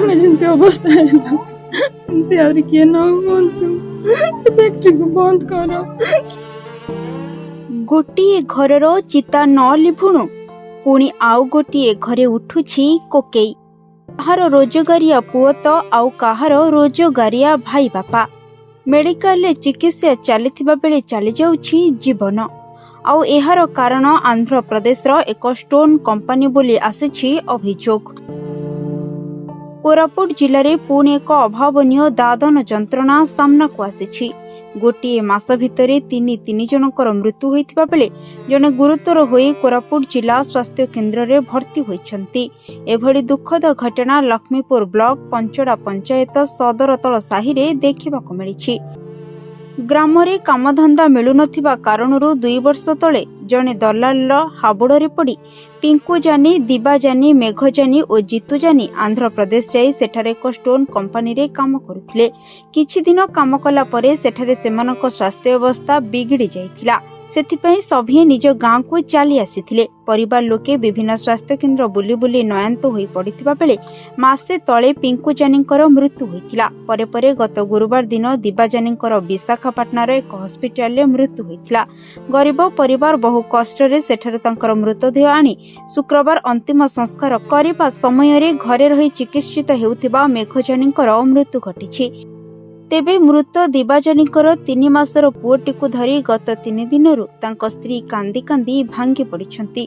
ଆମେ ଯେମିତି ଅବସ୍ଥା ହେଲା ସେମିତି ଆହୁରି କିଏ ନ ହୁଅନ୍ତୁ, ସେ ଫ୍ୟାକ୍ଟ୍ରିକୁ ବନ୍ଦ କର। ଗୋଟିଏ ଘରର ଚିତା ନ ଲିଭୁଣୁ ପୁଣି ଆଉ ଗୋଟିଏ ଘରେ ଉଠୁଛି କୋକେଇ। କାହାର ରୋଜଗାରିଆ ପୁଅ ତ ଆଉ କାହାର ରୋଜଗାରିଆ ଭାଇ ବାପା। ମେଡିକାଲରେ ଚିକିତ୍ସା ଚାଲିଥିବା ବେଳେ ଚାଲିଯାଉଛି ଜୀବନ। ଆଉ ଏହାର କାରଣ ଆନ୍ଧ୍ରପ୍ରଦେଶର ଏକ ଷ୍ଟୋନ କମ୍ପାନୀ ବୋଲି ଆସିଛି ଅଭିଯୋଗ। କୋରାପୁଟ ଜିଲ୍ଲାରେ ପୁଣି ଏକ ଅଭାବନୀୟ ଦାଦନ ଯନ୍ତ୍ରଣା ସାମ୍ନାକୁ ଆସିଛି। ଗୋଟିଏ ମାସ ଭିତରେ ତିନି ଜଣଙ୍କର ମୃତ୍ୟୁ ହୋଇଥିବା ବେଳେ ଜଣେ ଗୁରୁତର ହୋଇ କୋରାପୁଟ ଜିଲ୍ଲା ସ୍ୱାସ୍ଥ୍ୟ କେନ୍ଦ୍ରରେ ଭର୍ତ୍ତି ହୋଇଛନ୍ତି। ଏଭଳି ଦୁଃଖଦ ଘଟଣା ଲକ୍ଷ୍ମୀପୁର ବ୍ଲକ ପଞ୍ଚଡ଼ା ପଞ୍ଚାୟତ ସଦରତଳ ସାହିରେ ଦେଖିବାକୁ ମିଳିଛି। ଗ୍ରାମରେ କାମଧନ୍ଦା ମିଳୁନଥିବା କାରଣରୁ 2 ବର୍ଷ ତଳେ ଜଣେ ଦଲାଲର ହାବୁଡ଼ରେ ପଡ଼ି ପିଙ୍କୁ ଜାନି, ଦିବା ଜାନି, ମେଘ ଜାନି ଓ ଜିତୁ ଜାନି ଆନ୍ଧ୍ରପ୍ରଦେଶ ଯାଇ ସେଠାରେ ଏକ ଷ୍ଟୋନ କମ୍ପାନୀରେ କାମ କରୁଥିଲେ। କିଛି ଦିନ କାମ କଲା ପରେ ସେଠାରେ ସେମାନଙ୍କ ସ୍ୱାସ୍ଥ୍ୟ ଅବସ୍ଥା ବିଗିଡ଼ି ଯାଇଥିଲା। ସେଥିପାଇଁ ସଭିଏ ନିଜ ଗାଁକୁ ଚାଲି ଆସିଥିଲେ। ପରିବାର ଲୋକେ ବିଭିନ୍ନ ସ୍ୱାସ୍ଥ୍ୟକେନ୍ଦ୍ର ବୁଲି ବୁଲି ନୟାନ୍ତ ହୋଇ ପଡ଼ିଥିବା ବେଳେ ମାସେ ତଳେ ପିଙ୍କୁ ଜାନିଙ୍କର ମୃତ୍ୟୁ ହୋଇଥିଲା। ପରେ ପରେ ଗତ ଗୁରୁବାର ଦିନ ଦିବା ଜାନିଙ୍କର ବିଶାଖାପାଟଣାର ଏକ ହସ୍ପିଟାଲରେ ମୃତ୍ୟୁ ହୋଇଥିଲା। ଗରିବ ପରିବାର ବହୁ କଷ୍ଟରେ ସେଠାରୁ ତାଙ୍କର ମୃତଦେହ ଆଣି ଶୁକ୍ରବାର ଅନ୍ତିମ ସଂସ୍କାର କରିବା ସମୟରେ ଘରେ ରହି ଚିକିତ୍ସିତ ହେଉଥିବା ମେଘ ଜାନିଙ୍କର ମୃତ୍ୟୁ ଘଟିଛି। ତେବେ ମୃତ ଦିବାଜାନୀଙ୍କର 3 ମାସର ପୁଅଟିକୁ ଧରି ଗତ 3 ଦିନରୁ ତାଙ୍କ ସ୍ତ୍ରୀ କାନ୍ଦି କାନ୍ଦି ଭାଙ୍ଗି ପଡ଼ିଛନ୍ତି।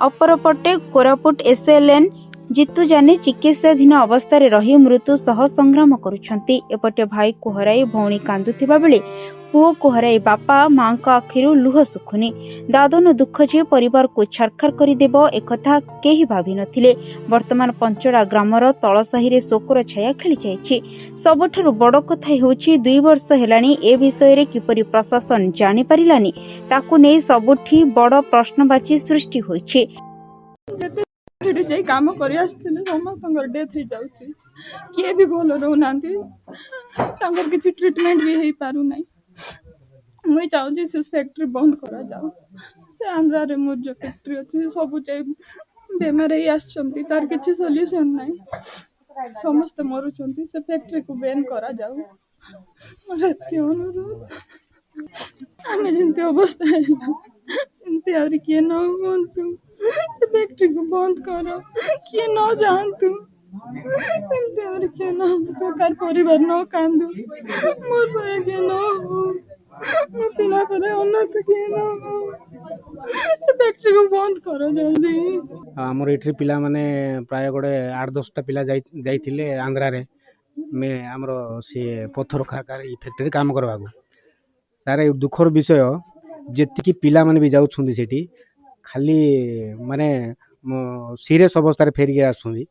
ଅପରପଟେ କୋରାପୁଟ ଏସ୍ଏଲ୍ଏନ୍ ଜିତୁ ଜାନି ଚିକିତ୍ସାଧୀନ ଅବସ୍ଥାରେ ରହି ମୃତ୍ୟୁ ସହ ସଂଗ୍ରାମ କରୁଛନ୍ତି। ଏପଟେ ଭାଇକୁ ହରାଇ ଭଉଣୀ କାନ୍ଦୁଥିବା ବେଳେ ପୁଅକୁ ହରାଇ ବାପା ମାଙ୍କ ଆଖିରୁ ଲୁହ ଶୁଖୁନି। ଦାଦନ ଦୁଃଖ ଯେ ପରିବାରକୁ ଛାରଖାର କରିଦେବ ଏକଥା କେହି ଭାବିନଥିଲେ। ବର୍ତ୍ତମାନ ପଞ୍ଚଡ଼ା ଗ୍ରାମର ତଳସାହିରେ ଶୋକର ଛାୟା ଖେଳିଯାଇଛି। ସବୁଠାରୁ ବଡ଼ କଥା ହେଉଛି 2 ବର୍ଷ ହେଲାଣି ଏ ବିଷୟରେ କିପରି ପ୍ରଶାସନ ଜାଣିପାରିଲାନି, ତାକୁ ନେଇ ସବୁଠି ବଡ଼ ପ୍ରଶ୍ନବାଚୀ ସୃଷ୍ଟି ହୋଇଛି। ସେଠି ଯାଇ କାମ କରି ଆସିଥିଲେ ସମସ୍ତଙ୍କର ଡେଥ୍ ହେଇଯାଉଛି, କିଏ ବି ଭଲ ରହୁନାହାନ୍ତି, ତାଙ୍କର କିଛି ଟ୍ରିଟମେଣ୍ଟ ବି ହେଇପାରୁନାହିଁ। ମୁଇଁ ଚାହୁଁଛି ସେ ଫ୍ୟାକ୍ଟ୍ରି ବନ୍ଦ କରାଯାଉ। ସେ ଆନ୍ଧ୍ରାରେ ମୋର ଯେଉଁ ଫ୍ୟାକ୍ଟ୍ରି ଅଛି ସବୁ ଯାଇ ବେମାର ହେଇ ଆସିଛନ୍ତି, ତାର କିଛି ସଲ୍ୟୁସନ୍ ନାହିଁ, ସମସ୍ତେ ମରୁଛନ୍ତି। ସେ ଫ୍ୟାକ୍ଟ୍ରିକୁ ବ୍ୟାନ୍ କରାଯାଉ। ମୋର ଏତିକି ଅନୁରୋଧ। ଆମେ ଯେମିତି ଅବସ୍ଥା ହେଲା ସେମିତି ଆହୁରି କିଏ ନ ହୁଅନ୍ତୁ, ସେ ଫ୍ୟାକ୍ଟ୍ରିକୁ ବନ୍ଦ କର, କିଏ ନ ଯାଆନ୍ତୁ, ସେମିତି ଆହୁରି କିଏ ନ ହୁଅନ୍ତୁ, କାହାର ପରିବାର ନ କାନ୍ଦୁ, ମୋର ପରେ କିଏ ନ ହଉ, ମୋ ପିଲା ପରେ ଅନାଥ କିଏ ନ ହଉ, ସେ ଫ୍ୟାକ୍ଟ୍ରିକୁ ବନ୍ଦ କର ଜଲ୍ଦି। ଆମର ଏଠି ପିଲାମାନେ ପ୍ରାୟ ଗୋଟେ 8-10ଟା ପିଲା ଯାଇଥିଲେ ଆନ୍ଧ୍ରାରେ ଆମର ସିଏ ପଥର କାରଖାନା ଫ୍ୟାକ୍ଟ୍ରିରେ କାମ କରିବାକୁ। ତାର ଦୁଃଖର ବିଷୟ ଯେତିକି ପିଲାମାନେ ବି ଯାଉଛନ୍ତି ସେଠି ଖାଲି ମାନେ ସିରିୟସ୍ ଅବସ୍ଥାରେ ଫେରିକି ଆସୁଛନ୍ତି।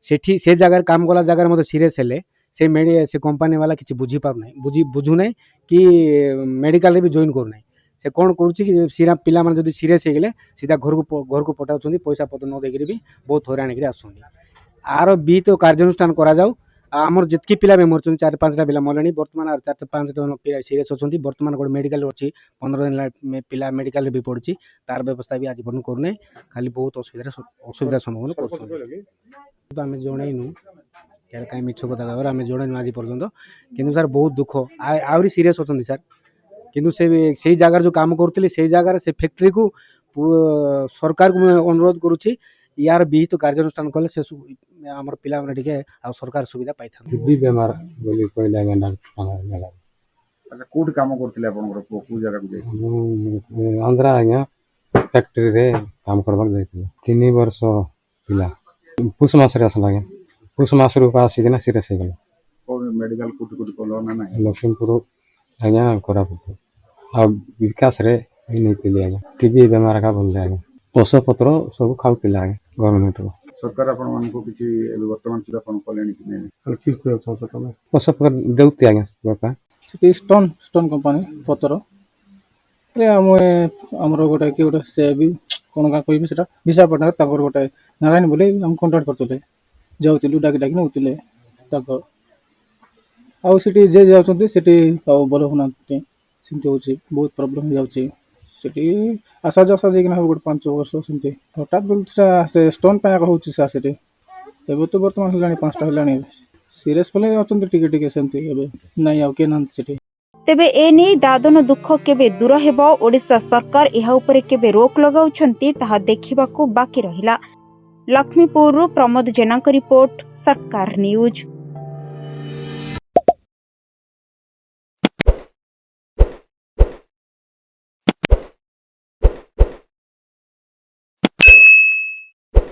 ସେଠି ସେ ଜାଗାରେ କାମ କଲା ଜାଗାରେ ମଧ୍ୟ ସିରିୟସ୍ ହେଲେ ସେ କମ୍ପାନୀ ବାଲା କିଛି ବୁଝୁନାହିଁ କି ମେଡ଼ିକାଲରେ ବି ଜଏନ୍ କରୁନାହିଁ। ସେ କ'ଣ କରୁଛି କି ପିଲାମାନେ ଯଦି ସିରିୟସ୍ ହେଇଗଲେ ସିଧା ଘରକୁ ପଠାଉଛନ୍ତି, ପଇସା ପତ୍ର ନ ଦେଇକିରି ବି ବହୁତ ହଇରାଣ ହେଇକିରି ଆସୁଛନ୍ତି। ଆର ବିହିତ କାର୍ଯ୍ୟାନୁଷ୍ଠାନ କରାଯାଉ। ଆମର ଯେତିକି ପିଲା ବି ମରୁଛନ୍ତି, 4-5ଟା ପିଲା ମଲେଣି। ବର୍ତ୍ତମାନ 4-5 ଜଣ ପିଲା ସିରିୟସ୍ ଅଛନ୍ତି। ବର୍ତ୍ତମାନ ଗୋଟେ ମେଡ଼ିକାଲ ଅଛି, 15 ଦିନ ପିଲା ମେଡ଼ିକାଲରେ ବି ପଡ଼ୁଛି। ତାର ବ୍ୟବସ୍ଥା ବି ଆଜି ପର୍ଯ୍ୟନ୍ତ କରୁନାହିଁ। ଖାଲି ବହୁତ ଅସୁବିଧାର ସମ୍ମୁଖୀନ କରୁଛନ୍ତି। ଆମେ ଜଣେଇନୁ, କାହିଁ ମିଛ କଥା କହିବାର, ଆମେ ଜଣେଇନୁ ଆଜି ପର୍ଯ୍ୟନ୍ତ। କିନ୍ତୁ ସାର୍ ବହୁତ ଦୁଃଖ, ଆହୁରି ସିରିୟସ୍ ଅଛନ୍ତି ସାର୍। କିନ୍ତୁ ସେଇ ଜାଗାରେ ଯେଉଁ କାମ କରୁଥିଲେ ସେଇ ଜାଗାରେ ସେ ଫ୍ୟାକ୍ଟ୍ରିକୁ ସରକାରକୁ ମୁଁ ଅନୁରୋଧ କରୁଛି, ୟାର ବିହିତ କାର୍ଯ୍ୟାନୁଷ୍ଠାନ କଲେ ସେ ଆମର ପିଲାମାନେ ଟିକେ ଆଉ ସରକାର ସୁବିଧା ପାଇଥାନ୍ତି। ବେମାର ବୋଲି କହିଲେ ଆଜ୍ଞା। ଆଚ୍ଛା, କୋଉଠି କାମ କରୁଥିଲେ ଆପଣଙ୍କର ପୁଅ? କୋଉ ଜାଗାକୁ ଯାଇଥିଲେ? ଆନ୍ଧ୍ରା ଆଜ୍ଞା ଫ୍ୟାକ୍ଟ୍ରିରେ କାମ କରିବାକୁ ଯାଇଥିଲେ। 3 ବର୍ଷ ପିଲା ପୁଷ ମାସରେ ଆସିଲା ଆଜ୍ଞା। ପୁଷ ମାସରୁ ଆସିକିନା ସିରିୟସ୍ ହେଇଗଲା। ମେଡ଼ିକାଲ କୋଉଠି କଲ ନା ନାହିଁ? ଲକ୍ଷ୍ମୀପୁର ଆଜ୍ଞା, କୋରାପୁଟ ଆଉ ବିକାଶରେ ନେଇଥିଲି ଆଜ୍ଞା। ଟିବି ବେମାର ଏକା ଭଲରେ ଆଜ୍ଞା। ଔଷଧପତ୍ର ସବୁ ଖାଉଥିଲା ଆଜ୍ଞା ଗଭର୍ଣ୍ଣମେଣ୍ଟରୁ। ସରକାର ଆପଣମାନଙ୍କୁ କିଛି ଏବେ ବର୍ତ୍ତମାନ ସୁଦ୍ଧା କ'ଣ କଲେଣି କି ନାହିଁ? ଔଷଧ ଦେଉଛି ଆଜ୍ଞା ସରକାର। ସେଠି ଷ୍ଟୋନ୍ କମ୍ପାନୀ ପତ୍ର ଆମର ଗୋଟେ କିଏ ଗୋଟେ ସେ ବି କ'ଣ କହିବି ସେଟା ବିଶାଖାପାଟଣାରେ ତାଙ୍କର ଗୋଟେ ନାରାୟଣ ବୋଲି ଆମେ କଣ୍ଟାକ୍ଟ କରୁଥିଲେ, ଯାଉଥିଲୁ ଡାକି ନେଉଥିଲେ ତାଙ୍କ। ଆଉ ସେଠି ଯେ ଯାଉଛନ୍ତି ସେଠି ଆଉ ଭଲ ହଉନାହାନ୍ତି, ସେମିତି ହେଉଛି, ବହୁତ ପ୍ରୋବ୍ଲେମ୍ ହେଇଯାଉଛି ସେଠି। ଆଶା ଯାଇକିନା ଗୋଟେ 5 ବର୍ଷ ସେମିତି ହଠାତ୍ ସେଟା ସେ ଷ୍ଟୋନ୍ ପାଇଁ ହେଉଛି ସାର୍ ସେଠି। ଏବେ ତ ବର୍ତ୍ତମାନ ହେଲାଣି 5ଟା ହେଲାଣି ସିରିୟସ୍ ବୋଲେ ଅଛନ୍ତି ଟିକେ ଟିକେ ସେମିତି ଏବେ ନାଇଁ ଆଉ କିଏ ନାହାନ୍ତି ସେଠି। ତେବେ ଏନେଇ ଦାଦନ ଦୁଃଖ କେବେ ଦୂର ହେବ, ଓଡ଼ିଶା ସରକାର ଏହା ଉପରେ କେବେ ରୋକ ଲଗାଉଛନ୍ତି ତାହା ଦେଖିବାକୁ ବାକି ରହିଲା। ଲକ୍ଷ୍ମୀପୁରରୁ ପ୍ରମୋଦ ଜେନାଙ୍କ ରିପୋର୍ଟ, ସରକାର ନ୍ୟୁଜ।